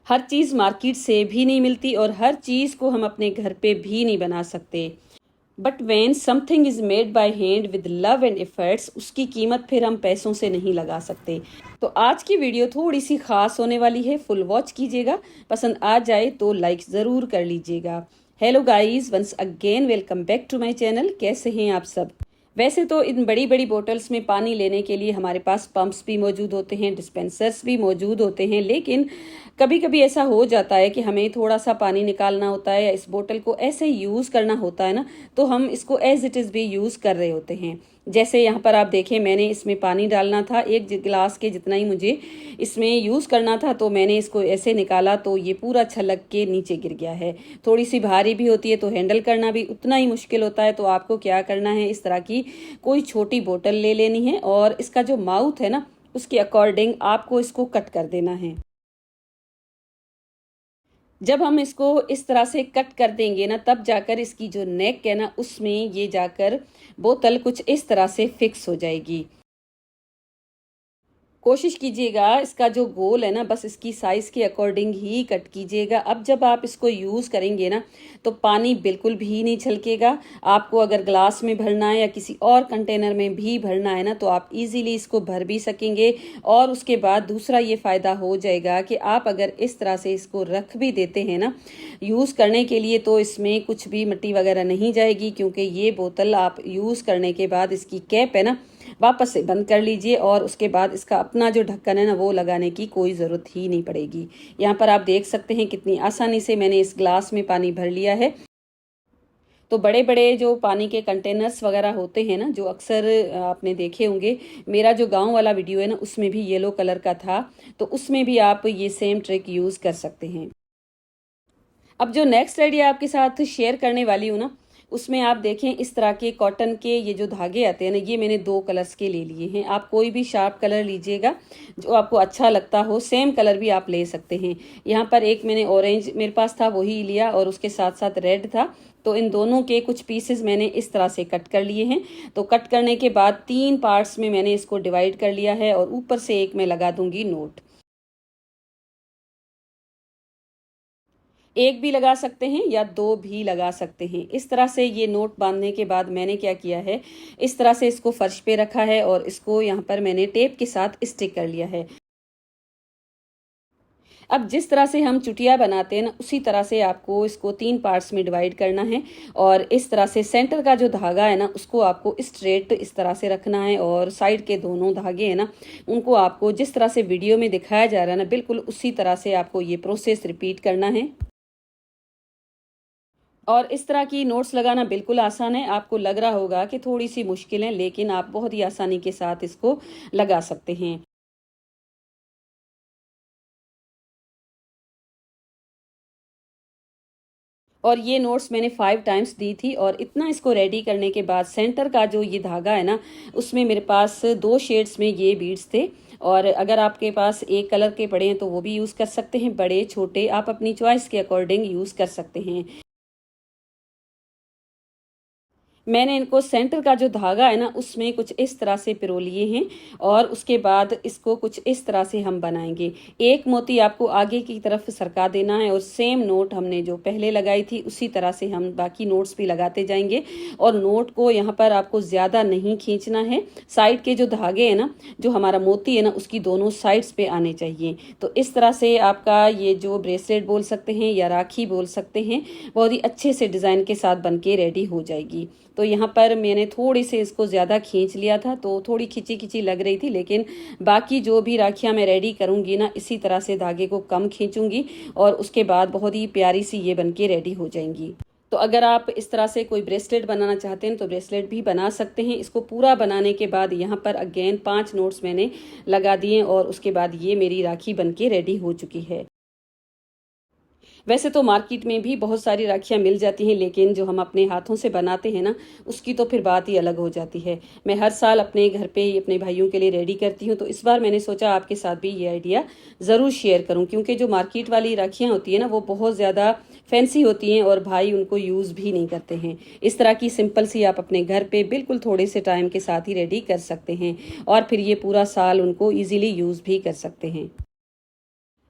हर चीज़ market से भी नहीं मिलती और हर चीज़ को हम अपने घर पे भी नहीं बना सकते। But when something is made by hand with love and efforts, उसकी कीमत फिर हम पैसों से नहीं लगा सकते। तो आज की वीडियो थोड़ी सी खास होने वाली है, फुल वॉच कीजिएगा। पसंद आ जाए तो लाइक ज़रूर कर लीजिएगा। Hello guys, once again welcome back to my channel. कैसे हैं आप सब? वैसे तो इन बड़ी बड़ी बोतल्स में पानी लेने के लिए हमारे पास पंप्स भी मौजूद होते हैं, डिस्पेंसर्स भी मौजूद होते हैं, लेकिन कभी कभी ऐसा हो जाता है कि हमें थोड़ा सा पानी निकालना होता है या इस बोतल को ऐसे यूज़ करना होता है ना, तो हम इसको एज इट इज़ भी यूज़ कर रहे होते हैं। जैसे यहाँ पर आप देखें, मैंने इसमें पानी डालना था, एक गिलास के जितना ही मुझे इसमें यूज़ करना था, तो मैंने इसको ऐसे निकाला तो ये पूरा छलक के नीचे गिर गया है। थोड़ी सी भारी भी होती है तो हैंडल करना भी उतना ही मुश्किल होता है। तो आपको क्या करना है, इस तरह की कोई छोटी बोतल ले लेनी है और इसका जो माउथ है ना, उसके अकॉर्डिंग आपको इसको कट कर देना है। जब हम इसको इस तरह से कट कर देंगे ना, तब जाकर इसकी जो नेक है ना, उसमें ये जाकर बोतल कुछ इस तरह से फिक्स हो जाएगी। कोशिश कीजिएगा इसका जो गोल है ना, बस इसकी साइज़ के अकॉर्डिंग ही कट कीजिएगा। अब जब आप इसको यूज़ करेंगे ना, तो पानी बिल्कुल भी नहीं छलकेगा। आपको अगर ग्लास में भरना है या किसी और कंटेनर में भी भरना है ना, तो आप इजीली इसको भर भी सकेंगे। और उसके बाद दूसरा ये फ़ायदा हो जाएगा कि आप अगर इस तरह से इसको रख भी देते हैं ना यूज़ करने के लिए, तो इसमें कुछ भी मिट्टी वगैरह नहीं जाएगी, क्योंकि ये बोतल आप यूज़ करने के बाद इसकी कैप है ना, वापस से बंद कर लीजिए और उसके बाद इसका अपना जो ढक्कन है ना, वो लगाने की कोई ज़रूरत ही नहीं पड़ेगी। यहाँ पर आप देख सकते हैं कितनी आसानी से मैंने इस ग्लास में पानी भर लिया है। तो बड़े बड़े जो पानी के कंटेनर्स वगैरह होते हैं ना, जो अक्सर आपने देखे होंगे, मेरा जो गांव वाला वीडियो है ना, उसमें भी येलो कलर का था, तो उसमें भी आप ये सेम ट्रिक यूज़ कर सकते हैं। अब जो नेक्स्ट आइडिया आपके साथ शेयर करने वाली हूँ ना, उसमें आप देखें इस तरह के कॉटन के ये जो धागे आते हैं ना, ये मैंने 2 कलर्स के ले लिए हैं। आप कोई भी शार्प कलर लीजिएगा जो आपको अच्छा लगता हो, सेम कलर भी आप ले सकते हैं। यहाँ पर एक मैंने ऑरेंज मेरे पास था, वही लिया, और उसके साथ साथ रेड था। तो इन दोनों के कुछ पीसेस मैंने इस तरह से कट कर लिए हैं। तो कट करने के बाद 3 पार्ट्स में मैंने इसको डिवाइड कर लिया है और ऊपर से एक मैं लगा दूंगी नोट। एक भी लगा सकते हैं या 2 भी लगा सकते हैं। इस तरह से ये नोट बांधने के बाद मैंने क्या किया है, इस तरह से इसको फर्श पे रखा है और इसको यहाँ पर मैंने टेप के साथ स्टिक कर लिया है। अब जिस तरह से हम चुटिया बनाते हैं ना, उसी तरह से आपको इसको 3 पार्ट्स में डिवाइड करना है। और इस तरह से सेंटर का जो धागा है ना, उसको आपको स्ट्रेट इस तरह से रखना है और साइड के दोनों धागे हैं ना, उनको आपको जिस तरह से वीडियो में दिखाया जा रहा है ना, बिल्कुल उसी तरह से आपको ये प्रोसेस रिपीट करना है। और इस तरह की नोट्स लगाना बिल्कुल आसान है। आपको लग रहा होगा कि थोड़ी सी मुश्किल है, लेकिन आप बहुत ही आसानी के साथ इसको लगा सकते हैं। और ये नोट्स मैंने 5 टाइम्स दी थी। और इतना इसको रेडी करने के बाद सेंटर का जो ये धागा है ना, उसमें मेरे पास 2 शेड्स में ये बीड्स थे। और अगर आपके पास एक कलर के पड़े हैं तो वो भी यूज़ कर सकते हैं, बड़े छोटे आप अपनी चॉइस के अकॉर्डिंग यूज़ कर सकते हैं। मैंने इनको सेंटर का जो धागा है ना, उसमें कुछ इस तरह से पिरो लिए हैं और उसके बाद इसको कुछ इस तरह से हम बनाएंगे। एक मोती आपको आगे की तरफ सरका देना है और सेम नोट हमने जो पहले लगाई थी उसी तरह से हम बाकी नोट्स भी लगाते जाएंगे। और नोट को यहाँ पर आपको ज़्यादा नहीं खींचना है। साइड के जो धागे हैं ना, जो हमारा मोती है ना, उसकी दोनों साइड्स पे आने चाहिए। तो इस तरह से आपका ये जो ब्रेसलेट बोल सकते हैं या राखी बोल सकते हैं, बहुत ही अच्छे से डिज़ाइन के साथ बन के रेडी हो जाएगी। तो यहाँ पर मैंने थोड़ी सी इसको ज़्यादा खींच लिया था, तो थोड़ी खिंची खिंची लग रही थी, लेकिन बाकी जो भी राखियाँ मैं रेडी करूँगी ना, इसी तरह से धागे को कम खींचूंगी और उसके बाद बहुत ही प्यारी सी ये बनके रेडी हो जाएंगी। तो अगर आप इस तरह से कोई ब्रेसलेट बनाना चाहते हैं तो ब्रेसलेट भी बना सकते हैं। इसको पूरा बनाने के बाद यहाँ पर अगेन 5 नोट्स मैंने लगा दिए और उसके बाद ये मेरी राखी बनके रेडी हो चुकी है। वैसे तो मार्केट में भी बहुत सारी राखियाँ मिल जाती हैं, लेकिन जो हम अपने हाथों से बनाते हैं ना, उसकी तो फिर बात ही अलग हो जाती है। मैं हर साल अपने घर पे ही अपने भाइयों के लिए रेडी करती हूँ, तो इस बार मैंने सोचा आपके साथ भी ये आइडिया ज़रूर शेयर करूँ, क्योंकि जो मार्केट वाली राखियाँ होती है ना, वो बहुत ज़्यादा फैंसी होती हैं और भाई उनको यूज़ भी नहीं करते हैं। इस तरह की सिंपल सी आप अपने घर पर बिल्कुल थोड़े से टाइम के साथ ही रेडी कर सकते हैं और फिर ये पूरा साल उनको ईजिली यूज़ भी कर सकते हैं।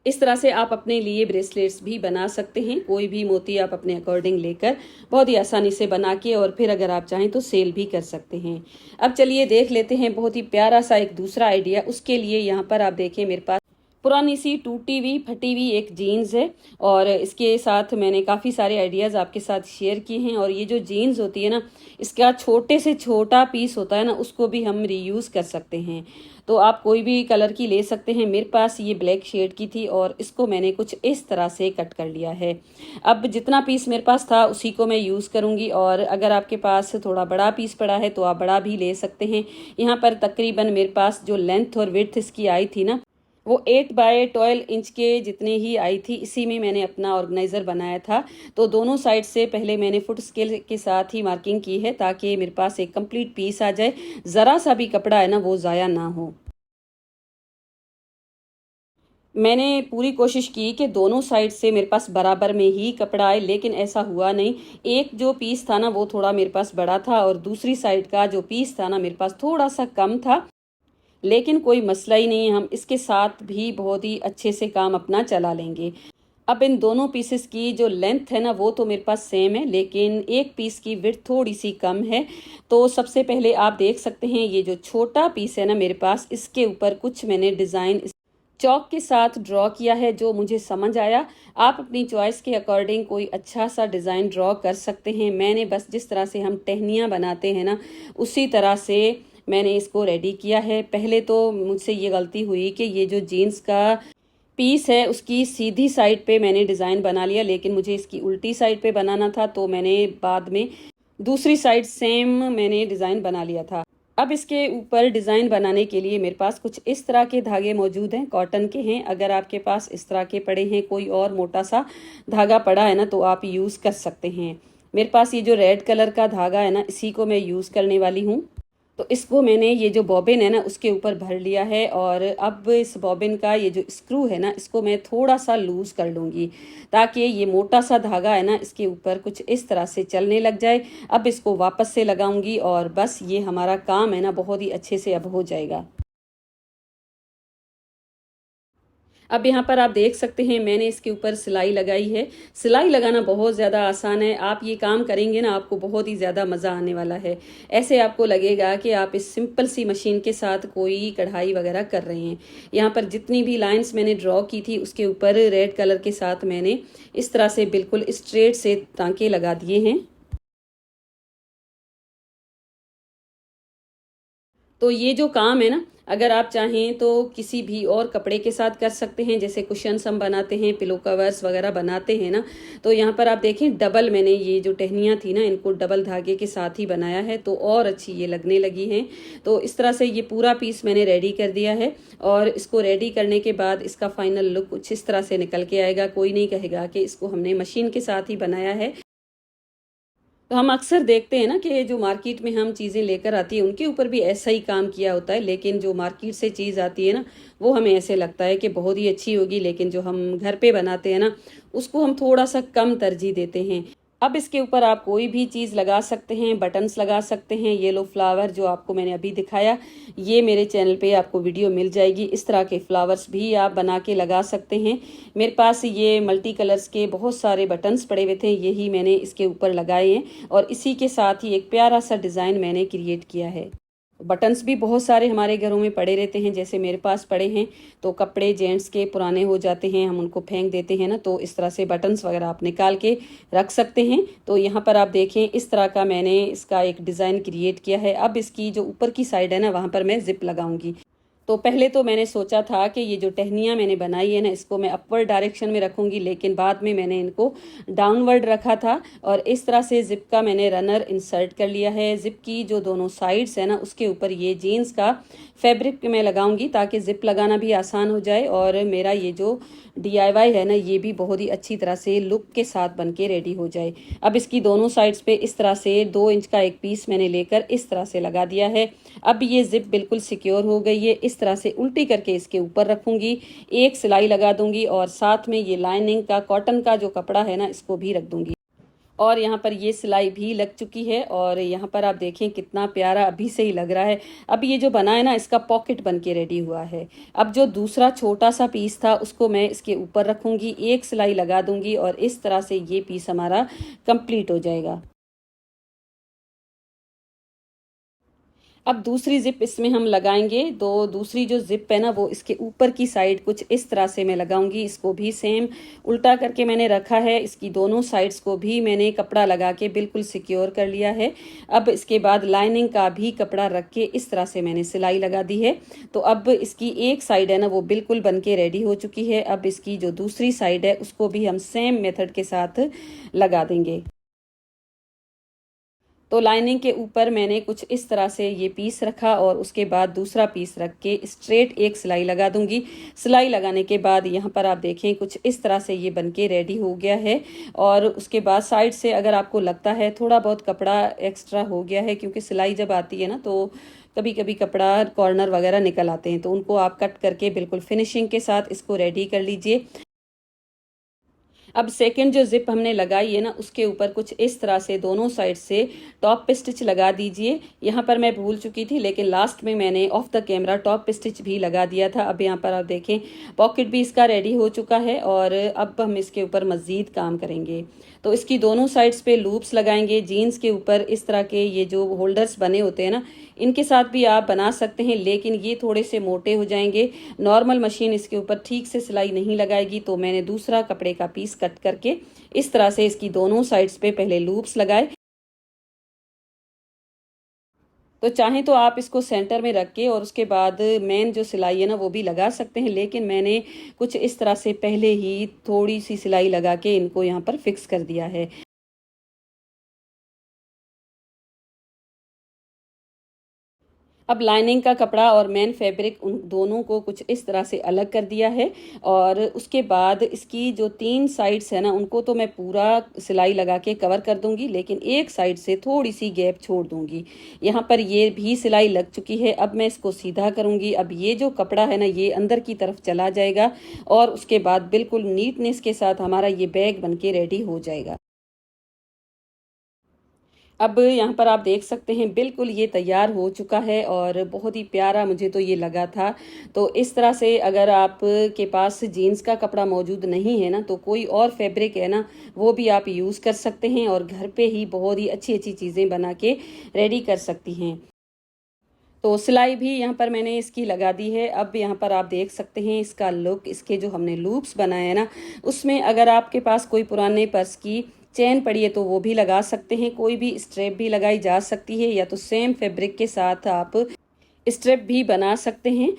इस तरह से आप अपने लिए ब्रेसलेट्स भी बना सकते हैं। कोई भी मोती आप अपने अकॉर्डिंग लेकर बहुत ही आसानी से बना के और फिर अगर आप चाहें तो सेल भी कर सकते हैं। अब चलिए देख लेते हैं बहुत ही प्यारा सा एक दूसरा आइडिया। उसके लिए यहाँ पर आप देखें मेरे पास पुरानी सी टूटी हुई फटी हुई एक जीन्स है और इसके साथ मैंने काफ़ी सारे आइडियाज़ आपके साथ शेयर किए हैं। और ये जो जीन्स होती है ना, इसका छोटे से छोटा पीस होता है ना, उसको भी हम रीयूज़ कर सकते हैं। तो आप कोई भी कलर की ले सकते हैं। मेरे पास ये ब्लैक शेड की थी और इसको मैंने कुछ इस तरह से कट कर लिया है। अब जितना पीस मेरे पास था उसी को मैं यूज़ करूँगी। और अगर आपके पास थोड़ा बड़ा पीस पड़ा है तो आप बड़ा भी ले सकते हैं। यहाँ पर तकरीबन मेरे पास जो लेंथ और विड्थ इसकी आई थी ना, वो 8 बाय 12 इंच के जितने ही आई थी। इसी में मैंने अपना ऑर्गेनाइज़र बनाया था। तो दोनों साइड से पहले मैंने फुट स्केल के साथ ही मार्किंग की है ताकि मेरे पास एक कंप्लीट पीस आ जाए, ज़रा सा भी कपड़ा है ना वो ज़ाया ना हो। मैंने पूरी कोशिश की कि दोनों साइड से मेरे पास बराबर में ही कपड़ा आए, लेकिन ऐसा हुआ नहीं। एक जो पीस था ना वो थोड़ा मेरे पास बड़ा था और दूसरी साइड का जो पीस था ना मेरे पास थोड़ा सा कम था। लेकिन कोई मसला ही नहीं है, हम इसके साथ भी बहुत ही अच्छे से काम अपना चला लेंगे। अब इन दोनों पीसेस की जो लेंथ है ना वो तो मेरे पास सेम है, लेकिन एक पीस की विड्थ थोड़ी सी कम है। तो सबसे पहले आप देख सकते हैं ये जो छोटा पीस है ना मेरे पास, इसके ऊपर कुछ मैंने डिज़ाइन चौक के साथ ड्रॉ किया है जो मुझे समझ आया। आप अपनी चॉइस के अकॉर्डिंग कोई अच्छा सा डिज़ाइन ड्रॉ कर सकते हैं। मैंने बस जिस तरह से हम टहनियाँ बनाते हैं ना उसी तरह से मैंने इसको रेडी किया है। पहले तो मुझसे ये गलती हुई कि ये जो जीन्स का पीस है उसकी सीधी साइड पे मैंने डिज़ाइन बना लिया, लेकिन मुझे इसकी उल्टी साइड पे बनाना था। तो मैंने बाद में दूसरी साइड सेम मैंने डिज़ाइन बना लिया था। अब इसके ऊपर डिज़ाइन बनाने के लिए मेरे पास कुछ इस तरह के धागे मौजूद हैं, कॉटन के हैं। अगर आपके पास इस तरह के पड़े हैं, कोई और मोटा सा धागा पड़ा है ना, तो आप यूज़ कर सकते हैं। मेरे पास ये जो रेड कलर का धागा है ना, इसी को मैं यूज़ करने वाली हूँ। तो इसको मैंने ये जो बॉबिन है ना उसके ऊपर भर लिया है। और अब इस बॉबिन का ये जो स्क्रू है ना इसको मैं थोड़ा सा लूज़ कर लूँगी ताकि ये मोटा सा धागा है ना इसके ऊपर कुछ इस तरह से चलने लग जाए। अब इसको वापस से लगाऊंगी और बस ये हमारा काम है ना बहुत ही अच्छे से अब हो जाएगा। अब यहाँ पर आप देख सकते हैं मैंने इसके ऊपर सिलाई लगाई है। सिलाई लगाना बहुत ज़्यादा आसान है। आप ये काम करेंगे ना आपको बहुत ही ज़्यादा मज़ा आने वाला है। ऐसे आपको लगेगा कि आप इस सिंपल सी मशीन के साथ कोई कढ़ाई वगैरह कर रहे हैं। यहाँ पर जितनी भी लाइंस मैंने ड्रॉ की थी उसके ऊपर रेड कलर के साथ मैंने इस तरह से बिल्कुल स्ट्रेट से टाँके लगा दिए हैं। तो ये जो काम है ना, अगर आप चाहें तो किसी भी और कपड़े के साथ कर सकते हैं। जैसे कुशन्स हम बनाते हैं, पिलो कवर्स वगैरह बनाते हैं ना, तो यहाँ पर आप देखें डबल मैंने ये जो टहनियाँ थी ना इनको डबल धागे के साथ ही बनाया है, तो और अच्छी ये लगने लगी हैं। तो इस तरह से ये पूरा पीस मैंने रेडी कर दिया है। और इसको रेडी करने के बाद इसका फाइनल लुक कुछ इस तरह से निकल के आएगा। कोई नहीं कहेगा कि इसको हमने मशीन के साथ ही बनाया है। तो हम अक्सर देखते हैं ना कि जो मार्केट में हम चीज़ें लेकर आती हैं उनके ऊपर भी ऐसा ही काम किया होता है, लेकिन जो मार्केट से चीज़ आती है ना वो हमें ऐसे लगता है कि बहुत ही अच्छी होगी, लेकिन जो हम घर पे बनाते हैं ना उसको हम थोड़ा सा कम तरजीह देते हैं। अब इसके ऊपर आप कोई भी चीज़ लगा सकते हैं, बटन्स लगा सकते हैं। ये लो फ्लावर जो आपको मैंने अभी दिखाया, ये मेरे चैनल पे आपको वीडियो मिल जाएगी। इस तरह के फ्लावर्स भी आप बना के लगा सकते हैं। मेरे पास ये मल्टी कलर्स के बहुत सारे बटन्स पड़े हुए थे, यही मैंने इसके ऊपर लगाए हैं और इसी के साथ ही एक प्यारा सा डिज़ाइन मैंने क्रिएट किया है। बटन्स भी बहुत सारे हमारे घरों में पड़े रहते हैं, जैसे मेरे पास पड़े हैं। तो कपड़े जेंट्स के पुराने हो जाते हैं, हम उनको फेंक देते हैं ना, तो इस तरह से बटन्स वगैरह आप निकाल के रख सकते हैं। तो यहाँ पर आप देखें इस तरह का मैंने इसका एक डिज़ाइन क्रिएट किया है। अब इसकी जो ऊपर की साइड है ना वहाँ पर मैं जिप लगाऊंगी। तो पहले तो मैंने सोचा था कि ये जो टहनियाँ मैंने बनाई है ना इसको मैं अपवर्ड डायरेक्शन में रखूँगी, लेकिन बाद में मैंने इनको डाउनवर्ड रखा था। और इस तरह से जिप का मैंने रनर इंसर्ट कर लिया है। जिप की जो दोनों साइड्स है ना उसके ऊपर ये जीन्स का फैब्रिक मैं लगाऊंगी ताकि जिप लगाना भी आसान हो जाए और मेरा ये जो DIY है ना ये भी बहुत ही अच्छी तरह से लुक के साथ बन के रेडी हो जाए। अब इसकी दोनों साइड्स पे इस तरह से 2 इंच का एक पीस मैंने लेकर इस तरह से लगा दिया है। अब ये जिप बिल्कुल सिक्योर हो गई है। इस तरह से उल्टी करके इसके ऊपर रखूंगी, एक सिलाई लगा दूंगी और साथ में ये लाइनिंग का कॉटन का जो कपड़ा है ना इसको भी रख दूंगी। और यहाँ पर ये सिलाई भी लग चुकी है और यहाँ पर आप देखें कितना प्यारा अभी से ही लग रहा है। अब ये जो बना है ना, इसका पॉकेट बन के रेडी हुआ है। अब जो दूसरा छोटा सा पीस था उसको मैं इसके ऊपर रखूंगी, एक सिलाई लगा दूंगी और इस तरह से ये पीस हमारा कंप्लीट हो जाएगा। अब दूसरी जिप इसमें हम लगाएंगे, तो दूसरी जो जिप है ना वो इसके ऊपर की साइड कुछ इस तरह से मैं लगाऊंगी। इसको भी सेम उल्टा करके मैंने रखा है, इसकी दोनों साइड्स को भी मैंने कपड़ा लगा के बिल्कुल सिक्योर कर लिया है। अब इसके बाद लाइनिंग का भी कपड़ा रख के इस तरह से मैंने सिलाई लगा दी है। तो अब इसकी एक साइड है ना वो बिल्कुल बन के रेडी हो चुकी है। अब इसकी जो दूसरी साइड है उसको भी हम सेम मेथड के साथ लगा देंगे। तो लाइनिंग के ऊपर मैंने कुछ इस तरह से ये पीस रखा और उसके बाद दूसरा पीस रख के स्ट्रेट एक सिलाई लगा दूंगी। सिलाई लगाने के बाद यहाँ पर आप देखें कुछ इस तरह से ये बनके रेडी हो गया है। और उसके बाद साइड से अगर आपको लगता है थोड़ा बहुत कपड़ा एक्स्ट्रा हो गया है, क्योंकि सिलाई जब आती है ना तो कभी कभी कपड़ा कॉर्नर वगैरह निकल आते हैं, तो उनको आप कट करके बिल्कुल फिनिशिंग के साथ इसको रेडी कर लीजिए। अब सेकंड जो जिप हमने लगाई है ना उसके ऊपर कुछ इस तरह से दोनों साइड से टॉप पे स्टिच लगा दीजिए। यहाँ पर मैं भूल चुकी थी, लेकिन लास्ट में मैंने ऑफ द कैमरा टॉप पे स्टिच भी लगा दिया था। अब यहाँ पर आप देखें पॉकेट भी इसका रेडी हो चुका है और अब हम इसके ऊपर मज़ीद काम करेंगे। तो इसकी दोनों साइड्स पे लूप्स लगाएंगे। जीन्स के ऊपर इस तरह के ये जो होल्डर्स बने होते हैं ना, इनके साथ भी आप बना सकते हैं, लेकिन ये थोड़े से मोटे हो जाएंगे। नॉर्मल मशीन इसके ऊपर ठीक से सिलाई नहीं लगाएगी, तो मैंने दूसरा कपड़े का पीस कट करके इस तरह से इसकी दोनों साइड्स पे पहले लूप्स लगाए। तो चाहें तो आप इसको सेंटर में रख के और उसके बाद मेन जो सिलाई है ना वो भी लगा सकते हैं, लेकिन मैंने कुछ इस तरह से पहले ही थोड़ी सी सिलाई लगा के इनको यहाँ पर फिक्स कर दिया है। अब लाइनिंग का कपड़ा और मेन फैब्रिक उन दोनों को कुछ इस तरह से अलग कर दिया है। और उसके बाद इसकी जो तीन साइड्स है ना उनको तो मैं पूरा सिलाई लगा के कवर कर दूंगी, लेकिन एक साइड से थोड़ी सी गैप छोड़ दूंगी। यहाँ पर ये भी सिलाई लग चुकी है। अब मैं इसको सीधा करूंगी। अब ये जो कपड़ा है ना ये अंदर की तरफ चला जाएगा और उसके बाद बिल्कुल नीटनेस के साथ हमारा ये बैग बनके रेडी हो जाएगा। अब यहाँ पर आप देख सकते हैं बिल्कुल ये तैयार हो चुका है और बहुत ही प्यारा मुझे तो ये लगा था। तो इस तरह से अगर आप के पास जीन्स का कपड़ा मौजूद नहीं है ना तो कोई और फैब्रिक है ना वो भी आप यूज़ कर सकते हैं और घर पे ही बहुत ही अच्छी अच्छी चीज़ें बना के रेडी कर सकती हैं। तो सिलाई भी यहाँ पर मैंने इसकी लगा दी है। अब यहाँ पर आप देख सकते हैं इसका लुक, इसके जो हमने लूप्स बनाए हैं ना उसमें अगर आपके पास कोई पुराने पर्स की चेन पड़ी है तो वो भी लगा सकते हैं, कोई भी स्ट्रेप भी लगाई जा सकती है, या तो सेम फैब्रिक के साथ आप स्ट्रेप भी बना सकते हैं।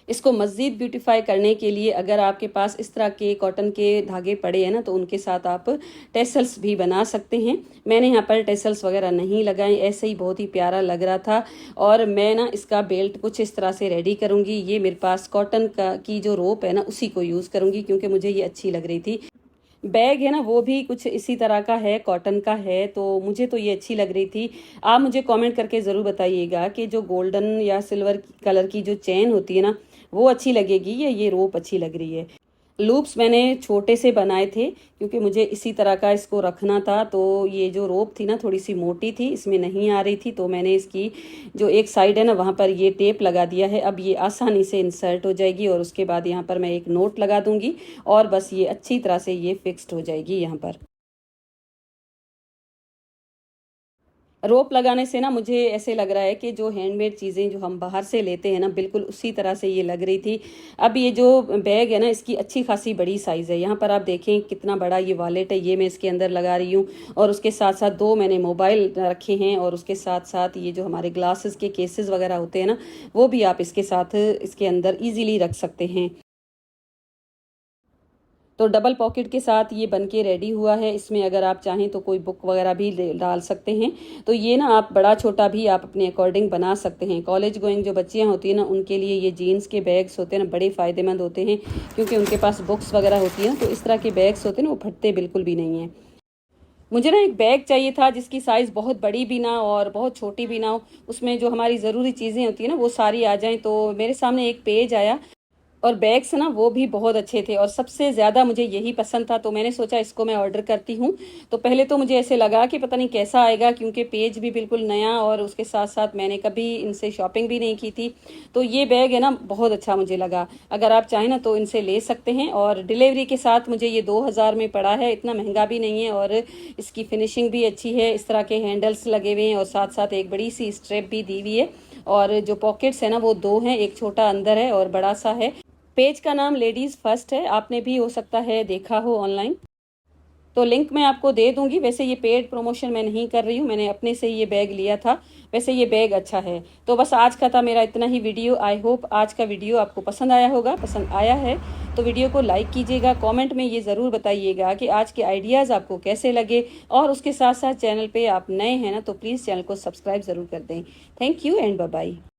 इसको मज़ीद ब्यूटीफाई करने के लिए अगर आपके पास इस तरह के कॉटन के धागे पड़े हैं ना तो उनके साथ आप टेसल्स भी बना सकते हैं। मैंने यहाँ पर टेसल्स वगैरह नहीं लगाए, ऐसे ही बहुत ही प्यारा लग रहा था। और मैं ना इसका बेल्ट कुछ इस तरह से रेडी करूँगी। ये मेरे पास कॉटन का की जो रोप है ना उसी को यूज़ करूँगी, क्योंकि मुझे ये अच्छी लग रही थी। बैग है ना वो भी कुछ इसी तरह का है, कॉटन का है, तो मुझे तो ये अच्छी लग रही थी। आप मुझे कमेंट करके ज़रूर बताइएगा कि जो गोल्डन या सिल्वर कलर की जो चेन होती है ना वो अच्छी लगेगी या ये रोप अच्छी लग रही है। लूप्स मैंने छोटे से बनाए थे क्योंकि मुझे इसी तरह का इसको रखना था। तो ये जो रोप थी ना थोड़ी सी मोटी थी, इसमें नहीं आ रही थी, तो मैंने इसकी जो एक साइड है ना वहाँ पर ये टेप लगा दिया है। अब ये आसानी से इंसर्ट हो जाएगी और उसके बाद यहाँ पर मैं एक नोट लगा दूंगी और बस ये अच्छी तरह से ये फिक्स्ड हो जाएगी। यहाँ पर रोप लगाने से ना मुझे ऐसे लग रहा है कि जो हैंडमेड चीज़ें जो हम बाहर से लेते हैं ना बिल्कुल उसी तरह से ये लग रही थी। अब ये जो बैग है ना इसकी अच्छी खासी बड़ी साइज़ है। यहाँ पर आप देखें कितना बड़ा ये वॉलेट है, ये मैं इसके अंदर लगा रही हूँ और उसके साथ साथ दो मैंने मोबाइल रखे हैं और उसके साथ साथ ये जो हमारे ग्लासेस के केसेस वगैरह होते हैं ना वो भी आप इसके साथ इसके अंदर ईजिली रख सकते हैं। तो डबल पॉकेट के साथ ये बनके रेडी हुआ है। इसमें अगर आप चाहें तो कोई बुक वगैरह भी डाल सकते हैं। तो ये ना आप बड़ा छोटा भी आप अपने अकॉर्डिंग बना सकते हैं। कॉलेज गोइंग जो बच्चियां होती हैं ना उनके लिए ये जीन्स के बैग्स होते हैं ना बड़े फ़ायदेमंद होते हैं, क्योंकि उनके पास बुक्स वगैरह होती हैं तो इस तरह के बैग्स होते हैं ना वो फटते बिल्कुल भी नहीं हैं। मुझे ना एक बैग चाहिए था जिसकी साइज़ बहुत बड़ी भी ना और बहुत छोटी भी ना हो, उसमें जो हमारी ज़रूरी चीज़ें होती हैं ना वो सारी आ जाएं। तो मेरे सामने एक पेज आया और बैग्स ना वो भी बहुत अच्छे थे और सबसे ज़्यादा मुझे यही पसंद था, तो मैंने सोचा इसको मैं ऑर्डर करती हूँ। तो पहले तो मुझे ऐसे लगा कि पता नहीं कैसा आएगा, क्योंकि पेज भी बिल्कुल नया और उसके साथ साथ मैंने कभी इनसे शॉपिंग भी नहीं की थी। तो ये बैग है ना बहुत अच्छा मुझे लगा। अगर आप चाहें ना तो इनसे ले सकते हैं, और डिलीवरी के साथ मुझे ये 2000 में पड़ा है, इतना महंगा भी नहीं है, और इसकी फिनिशिंग भी अच्छी है। इस तरह के हैंडल्स लगे हुए हैं और साथ साथ एक बड़ी सी स्ट्रेप भी दी हुई है, और जो पॉकेट्स है ना वो दो हैं, एक छोटा अंदर है और बड़ा सा है। पेज का नाम लेडीज फर्स्ट है, आपने भी हो सकता है देखा हो ऑनलाइन, तो लिंक मैं आपको दे दूंगी। वैसे ये पेड प्रमोशन मैं नहीं कर रही हूँ, मैंने अपने से ही ये बैग लिया था। वैसे ये बैग अच्छा है। तो बस आज का था मेरा इतना ही वीडियो। आई होप आज का वीडियो आपको पसंद आया होगा। पसंद आया है तो वीडियो को लाइक कीजिएगा, कमेंट में ये ज़रूर बताइएगा कि आज के आइडियाज़ आपको कैसे लगे, और उसके साथ साथ चैनल पे आप नए हैं ना तो प्लीज़ चैनल को सब्सक्राइब ज़रूर कर दें। Thank you and bye bye.